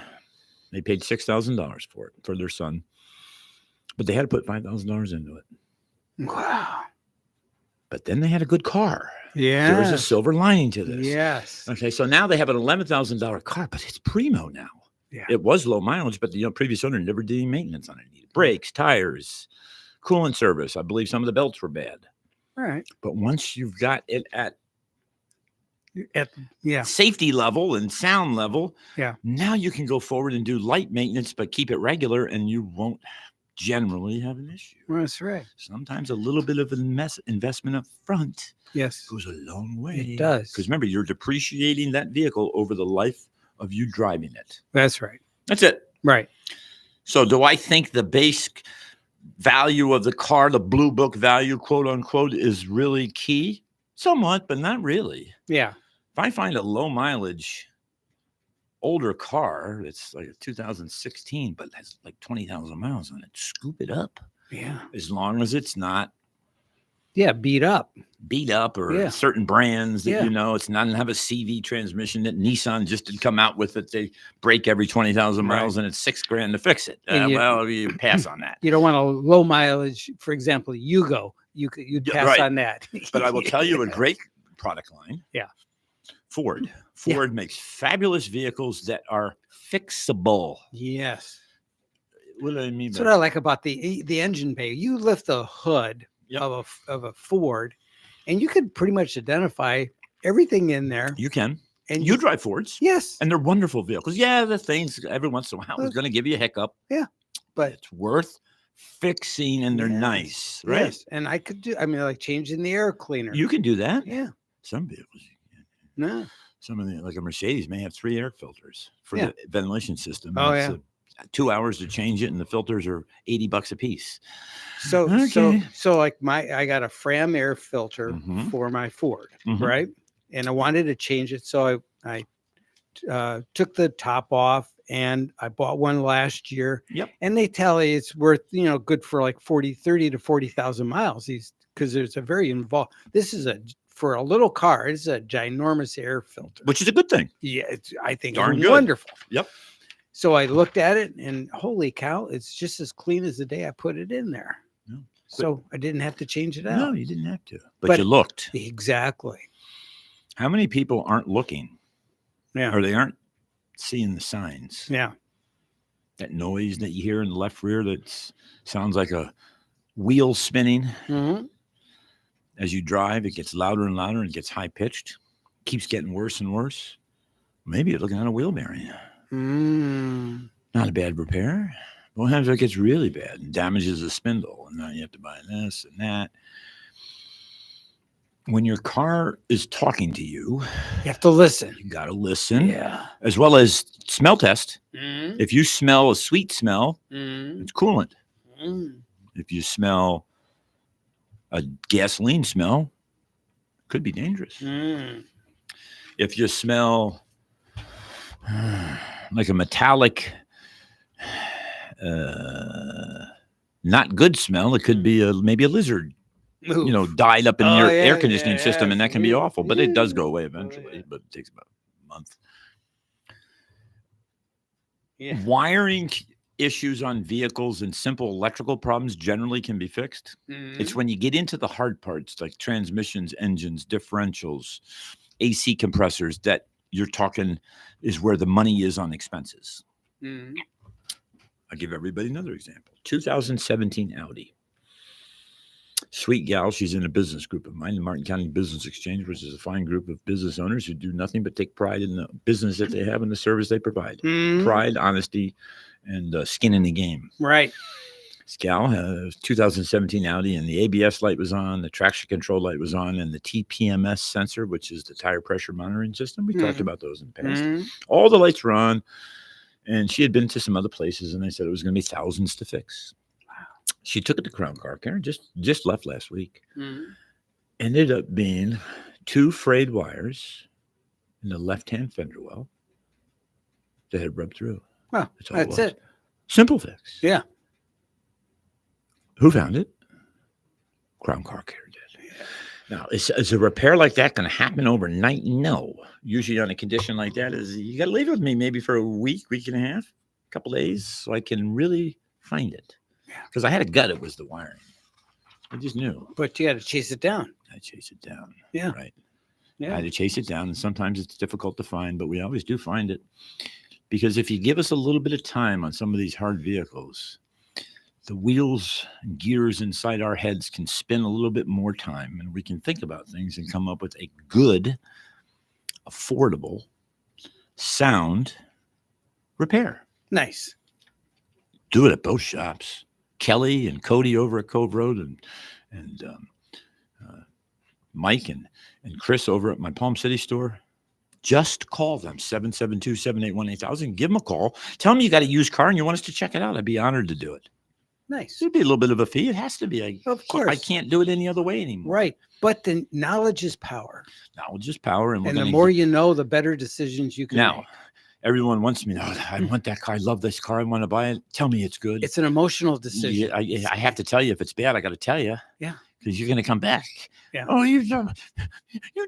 S2: They paid $6,000 for it, for their son. But they had to put $5,000 into it.
S3: Wow.
S2: But then they had a good car.
S3: Yeah.
S2: There was a silver lining to this.
S3: Yes.
S2: Okay, so now they have an $11,000 car, but it's primo now.
S3: Yeah.
S2: It was low mileage, but the previous owner never did any maintenance on it. It needed brakes, tires, coolant service. I believe some of the belts were bad.
S3: All right.
S2: But once you've got it at
S3: Yeah.
S2: safety level and sound level,
S3: Yeah.
S2: now you can go forward and do light maintenance, but keep it regular, and you won't generally have an issue.
S3: That's right.
S2: Sometimes a little bit of investment up front
S3: Yes.
S2: goes a long way.
S3: It does.
S2: Because remember, you're depreciating that vehicle over the life of you driving it.
S3: That's right.
S2: That's it.
S3: Right.
S2: So do I think the base value of the car, the blue book value, quote unquote, is really key? Somewhat, but not really.
S3: Yeah.
S2: If I find a low mileage older car that's like a 2016, but has like 20,000 miles on it, scoop it up.
S3: Yeah.
S2: As long as it's not
S3: Yeah. Beat up.
S2: beat up or
S3: Yeah.
S2: certain brands that
S3: Yeah.
S2: it's not have a CV transmission that Nissan just did come out with that they break every 20,000 miles and it's $6,000 to fix it.
S3: And
S2: You pass on that.
S3: You don't want a low mileage, for example, Yugo. You'd
S2: Yeah,
S3: pass
S2: right.
S3: on that.
S2: But I will tell you a great product line.
S3: Yeah.
S2: Ford.
S3: Yeah.
S2: Ford makes fabulous vehicles that are fixable.
S3: Yes.
S2: What do I mean
S3: That's
S2: by
S3: what I like about the engine bay. You lift the hood
S2: Yep.
S3: of a Ford, and you could pretty much identify everything in there.
S2: You can.
S3: And
S2: You drive Fords.
S3: yes,
S2: And they're wonderful vehicles. Yeah, the things every once in a while is going to give you a hiccup.
S3: Yeah, but
S2: it's worth fixing and they're
S3: Yes,
S2: nice, right?
S3: yes. And I could do. I mean, like changing the air cleaner.
S2: You can do that.
S3: Yeah.
S2: Some vehicles.
S3: No.
S2: Some of the, like a Mercedes, may have 3 air filters for
S3: Yeah.
S2: the ventilation system.
S3: Oh,
S2: It's,
S3: yeah.
S2: 2 hours to change it, and the filters are $80 a piece.
S3: So
S2: Okay.
S3: so like I got a Fram air filter
S2: Mhm.
S3: for my Ford,
S2: Mhm.
S3: right? And I wanted to change it, so I took the top off, and I bought one last year.
S2: Yep.
S3: And they tell you it's worth good for like 30 to 40,000 miles. Because there's a very involved. This is for a little car. It's a ginormous air filter.
S2: Which is a good thing.
S3: Yeah, I think
S2: Darn
S3: it's
S2: good.
S3: wonderful.
S2: Yep.
S3: So I looked at it, and holy cow, it's just as clean as the day I put it in there.
S2: Yeah.
S3: So I didn't have to change it
S2: No,
S3: out.
S2: you didn't have to. But
S3: But-
S2: you looked.
S3: Exactly.
S2: How many people aren't looking
S3: Yeah.
S2: or they aren't seeing the signs?
S3: Yeah.
S2: That noise that you hear in the left rear that sounds like a wheel spinning.
S3: Mhm.
S2: As you drive, it gets louder and louder and gets high pitched, keeps getting worse and worse. Maybe you're looking at a wheel bearing.
S3: Mm.
S2: Not a bad repair. What happens if it gets really bad and damages the spindle? And now you have to buy this and that. When your car is talking to you,
S3: You have to listen.
S2: you got to listen,
S3: Yeah.
S2: as well as smell test.
S3: Mm.
S2: If you smell a sweet smell,
S3: Mm.
S2: it's coolant.
S3: Mm.
S2: If you smell a gasoline smell, could be dangerous.
S3: Mm.
S2: If you smell like a metallic, not good smell, it could be maybe a lizard,
S3: Oof.
S2: died up in
S3: Oh,
S2: your
S3: yeah,
S2: air conditioning
S3: yeah,
S2: system, and that can be
S3: yeah,
S2: awful. But it does
S3: yeah.
S2: go away
S3: Oh,
S2: eventually,
S3: yeah.
S2: but it takes about a month.
S3: Yeah.
S2: Wiring issues on vehicles and simple electrical problems generally can be fixed.
S3: Mm.
S2: It's when you get into the hard parts like transmissions, engines, differentials, AC compressors that you're talking is where the money is on expenses.
S3: Mm.
S2: I'll give everybody another example. 2017 Audi. Sweet gal. She's in a business group of mine, the Martin County Business Exchange, which is a fine group of business owners who do nothing but take pride in the business that they have and the service they provide.
S3: Mm.
S2: Pride, honesty, and skin in the game.
S3: Right.
S2: This gal has 2017 Audi, and the ABS light was on, the traction control light was on, and the TPMS sensor, which is the tire pressure monitoring system. We talked about those in the past.
S3: Mm.
S2: All the lights were on, and she had been to some other places, and they said it was going to be thousands to fix. She took it to Crown Car Care, just left last week.
S3: Mm.
S2: Ended up being 2 frayed wires in the left-hand fender well that had rubbed through.
S3: Well,
S2: That's all
S3: that's
S2: was.
S3: it.
S2: Simple fix.
S3: Yeah.
S2: Who found it? Crown Car Care did. Now, is a repair like that going to happen overnight? No. Usually on a condition like that is you got to leave it with me maybe for a week and a half, a couple days, so I can really find it. Because I had a gut it was the wiring. I just knew.
S3: But you got to chase it down.
S2: I chase it down.
S3: Yeah.
S2: Right. I
S3: Yeah.
S2: had to chase it down, and sometimes it's difficult to find, but we always do find it. Because if you give us a little bit of time on some of these hard vehicles, the wheels and gears inside our heads can spin a little bit more time, and we can think about things and come up with a good, affordable, sound repair.
S3: Nice.
S2: Do it at both shops. Kelly and Cody over at Cove Road, and Mike and Chris over at my Palm City store. Just call them, 772-781-8000. Give them a call. Tell them you got a used car and you want us to check it out. I'd be honored to do it.
S3: Nice.
S2: There'd be a little bit of a fee. It has to be.
S3: Of course.
S2: I can't do it any other way anymore.
S3: Right. But the knowledge is power.
S2: Knowledge is power. And,
S3: And the more you know, the better decisions you can
S2: now,
S3: make.
S2: everyone wants me. Oh, I want that car. I love this car. I want to buy it. Tell me it's good.
S3: It's an emotional decision.
S2: Yeah, I have to tell you if it's bad. I got to tell you.
S3: Yeah.
S2: Because you're going to come back.
S3: Yeah.
S2: Oh, you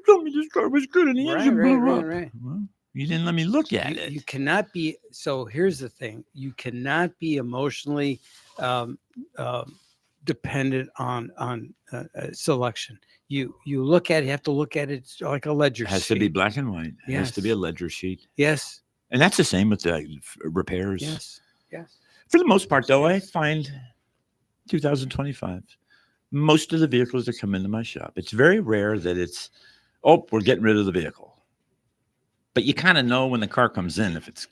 S2: told me this car was good and the engine blew up.
S3: Right.
S2: Well, you didn't let me look at it.
S3: You cannot be. So here's the thing: you cannot be emotionally dependent on selection. You look at it. You have to look at it like a ledger.
S2: It has
S3: sheet.
S2: to be black and white. It has to be a ledger sheet.
S3: Yes.
S2: And that's the same with the repairs.
S3: Yes.
S2: For the most part, though, I find 2025, most of the vehicles that come into my shop, it's very rare that it's, oh, we're getting rid of the vehicle. But you kind of know when the car comes in if it's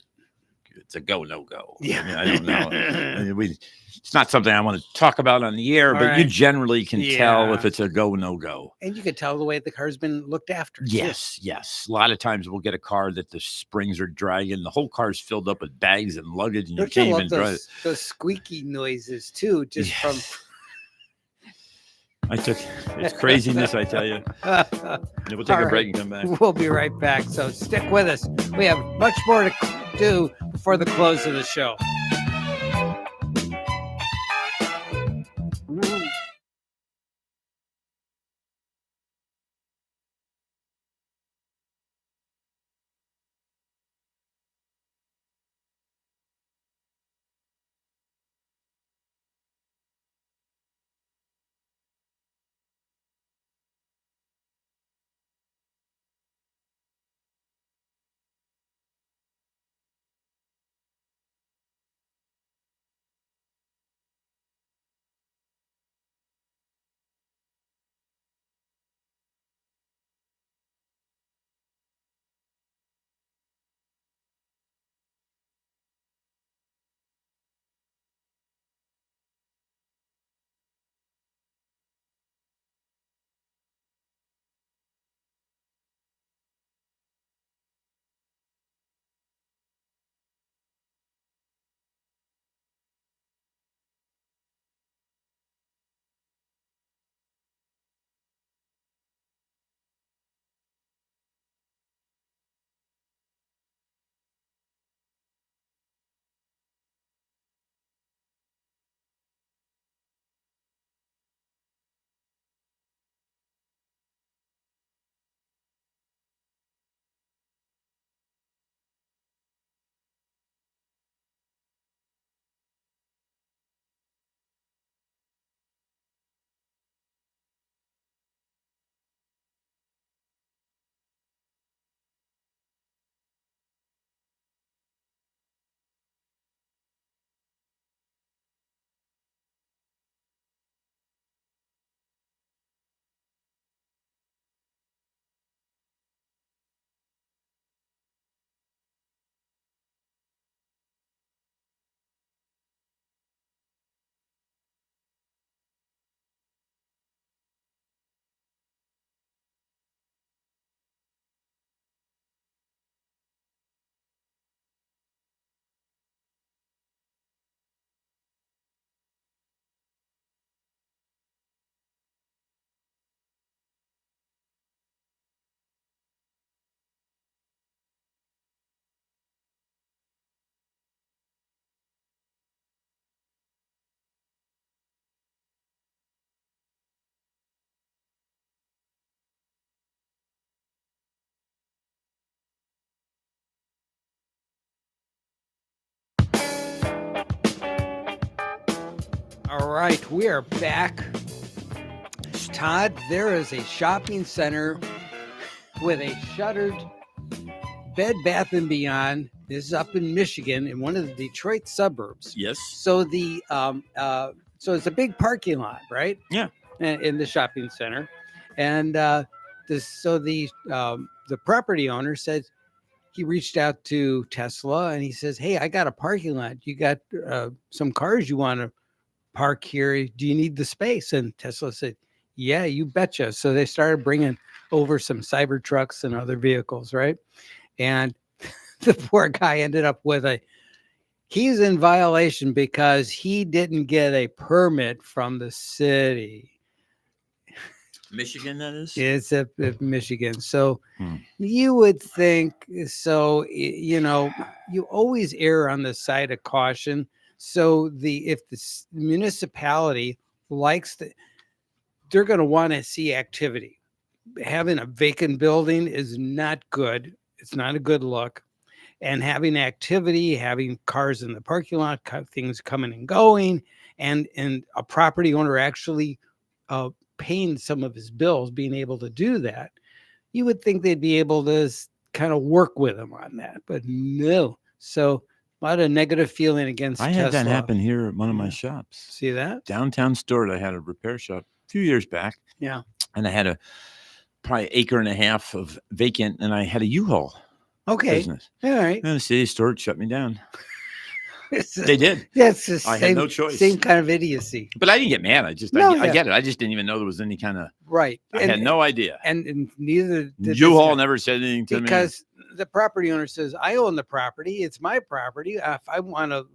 S2: a go, no go.
S3: Yeah.
S2: I mean, I don't know. I mean, it's not something I want to talk about on the air, but you generally can tell if it's a go, no go.
S3: And you can tell the way the car's been looked after.
S2: Yes. A lot of times we'll get a car that the springs are dragging. The whole car's filled up with bags and luggage, and you can't even drive it.
S3: Those squeaky noises too, just from.
S2: It's craziness, I tell you. We'll take a break and come back.
S3: We'll be right back. So stick with us. We have much more to do before the close of the show. All right, we are back. Todd, there is a shopping center with a shuttered Bed Bath & Beyond. This is up in Michigan in one of the Detroit suburbs.
S2: Yes.
S3: So so it's a big parking lot, right?
S2: Yeah.
S3: In the shopping center, and the property owner said he reached out to Tesla and he says, "Hey, I got a parking lot. You got some cars you want to park here? Do you need the space?" And Tesla said, "Yeah, you betcha." So they started bringing over some Cybertrucks and other vehicles, right? And the poor guy ended up with he's in violation because he didn't get a permit from the city.
S2: Michigan, that is.
S3: It's up in Michigan. So
S2: Hmm.
S3: you would think so. You know, you always err on the side of caution. So if the municipality likes they're going to want to see activity. Having a vacant building is not good. It's not a good look. And having activity, having cars in the parking lot, things coming and going, and a property owner actually paying some of his bills, being able to do that, you would think they'd be able to kind of work with him on that, but no. So a lot of negative feeling against
S2: I
S3: Tesla.
S2: had that happen here at one of my
S3: Yeah.
S2: shops.
S3: See that?
S2: Downtown Stuart, I had a repair shop a few years back.
S3: Yeah.
S2: And I had a probably acre and a half of vacant, and I had a U-Haul
S3: Okay.
S2: business.
S3: All right.
S2: And the city of Stuart shut me down.
S3: It's
S2: They did.
S3: yeah, it's the
S2: I
S3: same,
S2: had no choice.
S3: same kind of idiocy.
S2: But I didn't get mad. I just,
S3: No,
S2: I
S3: yeah.
S2: get it. I just didn't even know there was any kind of,
S3: Right.
S2: I had no idea.
S3: And neither did this
S2: U-Haul
S3: guy.
S2: never said anything to me.
S3: Because the property owner says, I own the property. It's my property. If I want to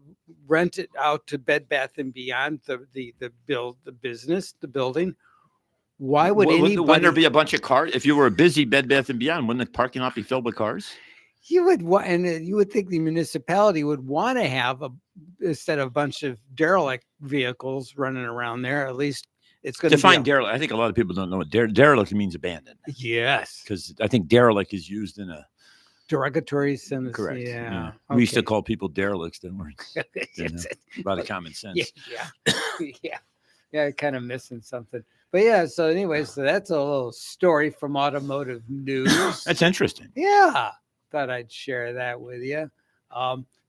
S3: rent it out to Bed Bath and Beyond, the business, the building, why would anybody?
S2: Wouldn't there be a bunch of cars? If you were a busy Bed Bath and Beyond, wouldn't the parking lot be filled with cars?
S3: You would and you would think the municipality would want to have instead of a bunch of derelict vehicles running around there. At least it's going to
S2: Define derelict. I think a lot of people don't know what derelict means. Abandoned.
S3: Yes,
S2: Because I think derelict is used in a
S3: derogatory sense.
S2: correct.
S3: Yeah.
S2: We used to
S3: okay.
S2: call people derelicts, didn't we? Didn't have a lot of common sense.
S3: Yeah, kind of missing something. But yeah, so anyway, so that's a little story from automotive news.
S2: That's interesting.
S3: Yeah, thought I'd share that with you.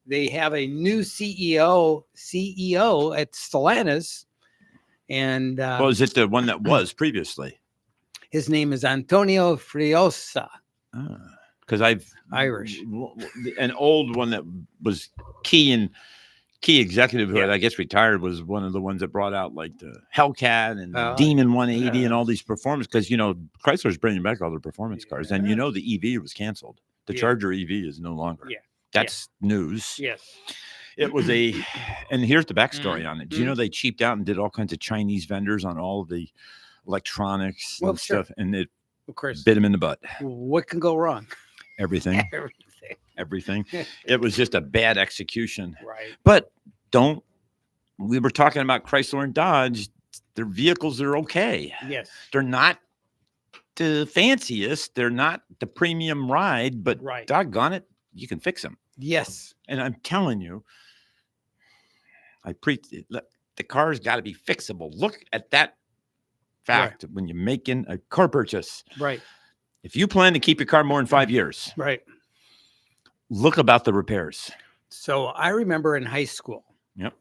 S3: They have a new CEO at Stellantis, and
S2: Well, is it the one that was previously?
S3: his name is Antonio Friosa.
S2: Because I've
S3: Irish.
S2: An old one that was key executive who
S3: Yeah.
S2: I guess retired was one of the ones that brought out like the Hellcat and the
S3: Oh,
S2: Demon 180 and all
S3: yes.
S2: these performance, because Chrysler's bringing back all their performance cars, and
S3: Yeah.
S2: the EV was canceled. The
S3: Yeah.
S2: Charger EV is no longer.
S3: Yeah.
S2: That's news.
S3: Yes.
S2: It was and here's the backstory on it. Do you
S3: Mhm.
S2: know they cheaped out and did all kinds of Chinese vendors on all of the electronics
S3: Well,
S2: and
S3: sure.
S2: stuff, and it
S3: Of course.
S2: bit them in the butt.
S3: What can go wrong?
S2: Everything,
S3: Everything.
S2: everything. It was just a bad execution.
S3: Right.
S2: But we were talking about Chrysler and Dodge. Their vehicles are okay.
S3: Yes.
S2: They're not the fanciest. They're not the premium ride, but
S3: Right.
S2: doggone it, you can fix them.
S3: Yes.
S2: And I'm telling you, the car's got to be fixable. Look at that fact when you're making a car purchase.
S3: Right.
S2: If you plan to keep your car more than 5 years,
S3: Right.
S2: look about the repairs.
S3: So I remember in high school,
S2: Yep.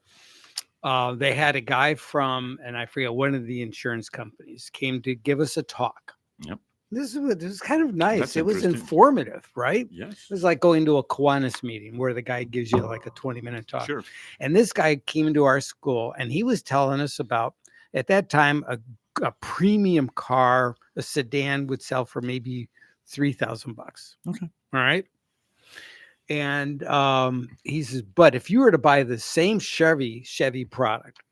S3: they had a guy from, and I forget, one of the insurance companies came to give us a talk.
S2: Yep.
S3: This was kind of nice.
S2: That's
S3: It was
S2: interesting.
S3: informative, right?
S2: Yes.
S3: It was like going to a Kiwanis meeting where the guy gives you like a 20-minute talk.
S2: Sure.
S3: And this guy came into our school and he was telling us about, at that time, a premium car, a sedan would sell for maybe $3,000.
S2: Okay.
S3: All right. And he says, but if you were to buy the same Chevy product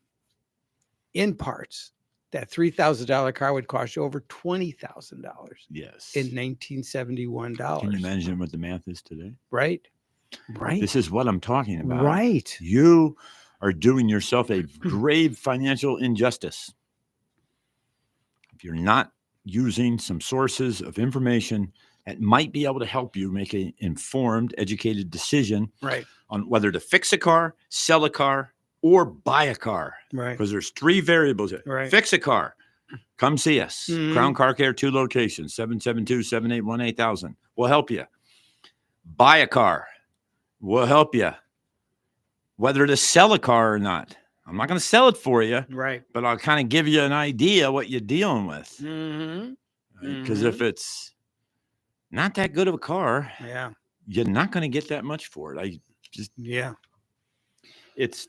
S3: in parts, that $3,000 car would cost you over $20,000
S2: Yes.
S3: in $1971.
S2: Can you imagine what the math is today?
S3: Right. Right.
S2: This is what I'm talking about.
S3: Right.
S2: You are doing yourself a grave financial injustice if you're not using some sources of information that might be able to help you make an informed, educated decision
S3: Right.
S2: on whether to fix a car, sell a car, or buy a car.
S3: Right.
S2: Because there's 3 variables.
S3: Right.
S2: Fix a car. Come see us.
S3: Mhm.
S2: Crown Car Care, 2 locations, 772-781-8000. We'll help you. Buy a car. We'll help you. Whether to sell a car or not. I'm not going to sell it for you,
S3: Right.
S2: but I'll kind of give you an idea what you're dealing with.
S3: Mm-hmm.
S2: Because if it's not that good of a car,
S3: Yeah.
S2: you're not going to get that much for it.
S3: Yeah.
S2: It's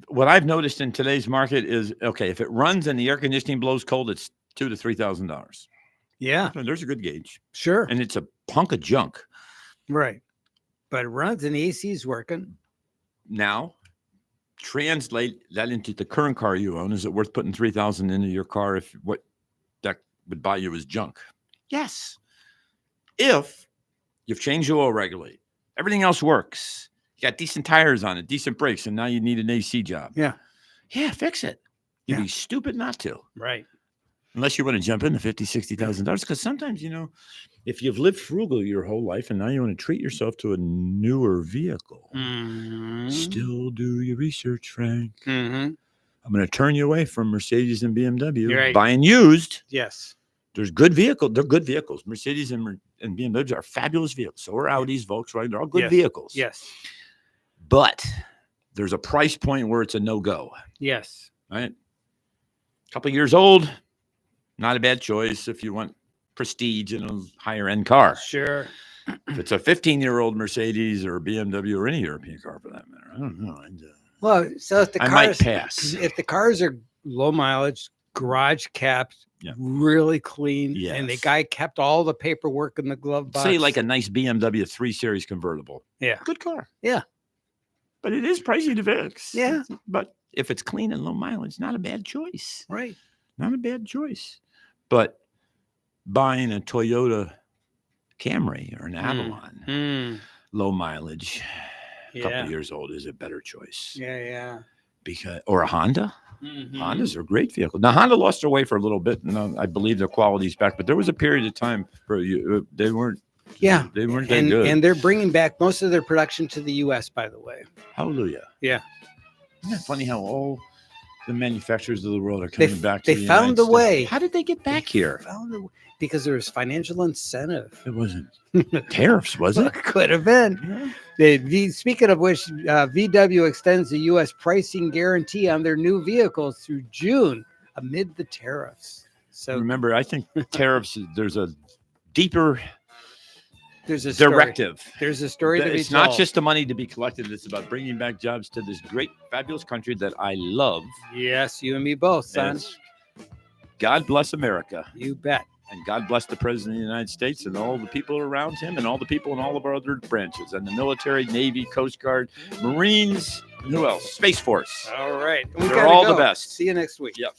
S2: what I've noticed in today's market is, okay, if it runs and the air conditioning blows cold, it's $2,000 to $3,000.
S3: Yeah.
S2: There's a good gauge,
S3: Sure.
S2: and it's a hunk of junk.
S3: Right. But it runs and the AC is working.
S2: Now, translate that into the current car you own. Is it worth putting $3,000 into your car? would buy you as junk. Yes. If you've changed the oil regularly, everything else works. You got decent tires on it, decent brakes, and now you need an AC job.
S3: Yeah.
S2: Yeah, fix it. You'd
S3: Yeah.
S2: be stupid not to.
S3: Right.
S2: Unless you want to jump into $50,000, $60,000. Because sometimes, if you've lived frugal your whole life and now you want to treat yourself to a newer vehicle, still do your research, Frank.
S3: Mm-hmm.
S2: I'm going to turn you away from Mercedes and BMW.
S3: You're right.
S2: Buying used.
S3: Yes.
S2: There's good vehicles. They're good vehicles. Mercedes and BMWs are fabulous vehicles. So are Audis, Volkswagen. They're all good
S3: Yes.
S2: vehicles.
S3: Yes.
S2: But there's a price point where it's a no-go.
S3: Yes.
S2: Right? A couple years old, not a bad choice if you want prestige in a higher-end car.
S3: Sure.
S2: If it's a 15-year-old Mercedes or a BMW or any European car for that matter, I don't know.
S3: Well, so if the
S2: I
S3: cars,
S2: might pass.
S3: if the cars are low mileage, garage capped,
S2: Yeah.
S3: really clean, and the
S2: Yes.
S3: guy kept all the paperwork in the glove box.
S2: Say like a nice BMW 3 Series convertible.
S3: Yeah.
S2: Good car.
S3: Yeah.
S2: But it is pricey to fix.
S3: Yeah.
S2: But if it's clean and low mileage, not a bad choice.
S3: Right.
S2: Not a bad choice. But buying a Toyota Camry or an Avalon, low mileage, a couple
S3: Yeah.
S2: of years old, is a better choice.
S3: Yeah.
S2: Or a Honda.
S3: Mhm.
S2: Hondas are a great vehicle. Now Honda lost their way for a little bit, and I believe their quality's back. But there was a period of time where they weren't.
S3: Yeah.
S2: They weren't that
S3: And
S2: good.
S3: and they're bringing back most of their production to the U.S. By the way.
S2: Hallelujah.
S3: Yeah.
S2: Isn't it funny how all the manufacturers of the world are coming back to
S3: They
S2: the
S3: found
S2: United
S3: a way.
S2: States? How did they get back here?
S3: Because there was financial incentive.
S2: It wasn't tariffs, was it?
S3: Could have been. Speaking of which, VW extends the U.S. pricing guarantee on their new vehicles through June amid the tariffs. So
S2: Remember, I think tariffs, there's a deeper
S3: there's a story.
S2: directive.
S3: There's a story to be
S2: It's not
S3: told.
S2: just the money to be collected. It's about bringing back jobs to this great, fabulous country that I love.
S3: Yes, you and me both, son.
S2: It's- God bless America.
S3: You bet.
S2: And God bless the President of the United States and all the people around him and all the people in all of our other branches and the military, Navy, Coast Guard, Marines, and who else? Space Force.
S3: All right. We
S2: They're
S3: gotta
S2: all the
S3: go.
S2: best.
S3: See you next week.
S2: Yep.